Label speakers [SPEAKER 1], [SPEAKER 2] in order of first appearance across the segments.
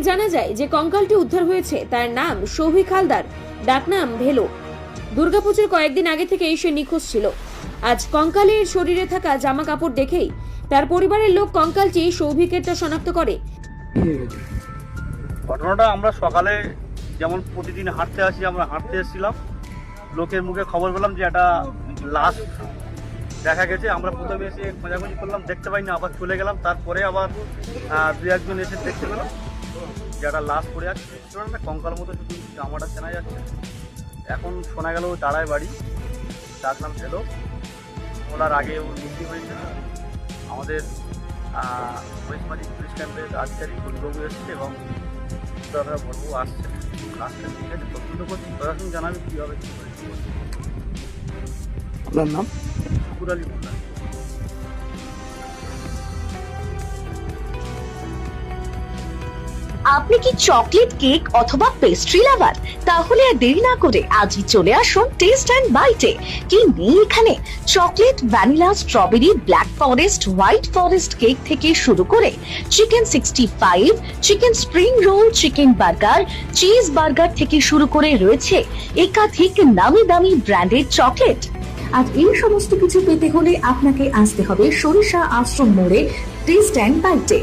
[SPEAKER 1] জানা যায় যে কঙ্কালটি উদ্ধার হয়েছে তার নাম শৌভিক হালদার, ডাকনাম ভেলো। দুর্গাপুজোর কয়েকদিন আগে থেকে সে নিখোঁজ ছিল। আজ কঙ্কালের শরীরে থাকা জামা কাপড় দেখেই তার পরিবারের লোক কঙ্কালটি সৌভিকেরটা শনাক্ত করে।
[SPEAKER 2] ঘটনাটা আমরা সকালে যেমন প্রতিদিন হাঁটতে আসি, আমরা হাঁটতে এসেছিলাম, লোকের মুখে খবর পেলাম যে একটা লাশ দেখা গেছে। আমরা প্রথমে এসে খোঁজাখুঁজি করলাম, দেখতে পাই না, আবার চলে গেলাম। তারপরে আবার দু একজন এসে দেখতে পেলাম যে একটা লাশ পড়ে আছে, না কঙ্কাল মতো শুধু জামাটা চেনা যাচ্ছে। এখন শোনা গেল দাঁড়ায় বাড়ি, ডাকলাম ছিল ওনার আগে ও মৃত্যু হয়েছে। আমাদের মহিষমারি পুলিশ ক্যাম্পের আধিকারিক বন্ধুবাবু এসছে এবং দাদা বলবো আসছে, লাস্টে ঠিক আছে তদন্ত করছি, প্রশাসন জানাবে কীভাবে কী করে।
[SPEAKER 3] আপনার নাম?
[SPEAKER 2] শুকুর আলী মোল্লা।
[SPEAKER 4] আপনি কি চকলেট কেক অথবা পেস্ট্রি লাভার? তাহলে আর দেরি না করে আজই চলে আসুন টেস্ট অ্যান্ড বাইটে। কি নেই এখানে? Chocolate, vanilla, strawberry, black forest, white forest cake থেকে শুরু করে chicken 65, chicken spring roll, chicken burger, cheese burger থেকে শুরু করে রয়েছে একাধিক নামি দামি ব্র্যান্ডের চকলেট। আর এই সমস্ত কিছু পেতে হলে আপনাকে আসতে হবে সরিষা আশ্রম মোড়ে টেস্ট অ্যান্ড বাইটে।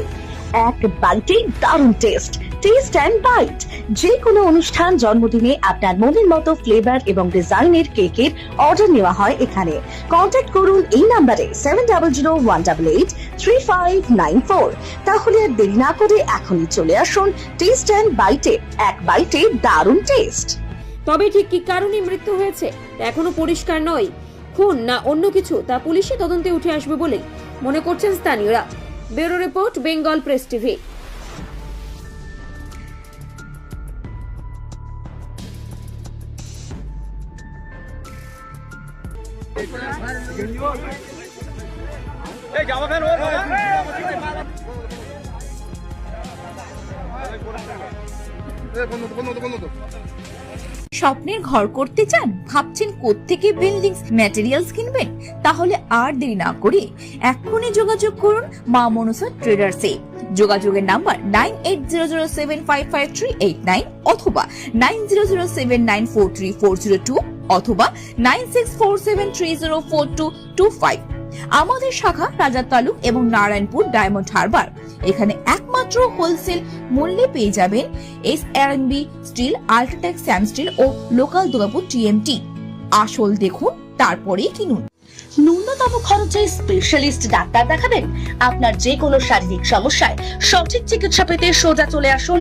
[SPEAKER 4] এক বাইটে দারুণ টেস্ট। টেস্ট অ্যান্ড বাইট যে কোনো অনুষ্ঠান, জন্মদিনে আপনার মনের মতো ফ্লেভার এবং ডিজাইনের কেকের অর্ডার নেওয়া হয় এখানে। কন্ট্যাক্ট করুন এই নাম্বারে 7001883594। তাহলে আর দেরি না করে এখনই চলে আসুন টেস্ট অ্যান্ড বাইটে। এক বাইটে দারুণ টেস্ট।
[SPEAKER 1] তবে ঠিক কি কারণে মৃত্যু হয়েছে তা এখনো পরিষ্কার নয়। খুন না অন্য কিছু তা পুলিশি তদন্তে উঠে আসবে বলেই মনে করছেন স্থানীয়রা। Bureau report, Bengal press TV.
[SPEAKER 5] স্বপ্নের ঘর করতে চান? ভাবছেন কোত্থেকে বিল্ডিং ম্যাটেরিয়ালস কিনবেন? তাহলে আর দেরি না করে এক্ষুনি যোগাযোগ করুন মা মনসা ট্রেডার্সে। যোগাযোগের নাম্বার 9800755389 অথবা 9007943402 অথবা 9647304225। আমাদের শাখা রাজা তালুক এবং নারায়ণপুর ডায়মন্ড হারবার। এখানে একমাত্র হোলসেল মূল্যে পেয়ে যাবেন SRNB steel, UltraTech Shyam steel ও লোকাল দুর্গাপুর TMT। আসল দেখুন তারপরেই কিনুন।
[SPEAKER 4] ন্যূনতম খরচে স্পেশালিস্ট ডাক্তার দেখাবেন? আপনার যে কোনো শারীরিক সমস্যায় সঠিক চিকিৎসা পেতে সোজা চলে আসুন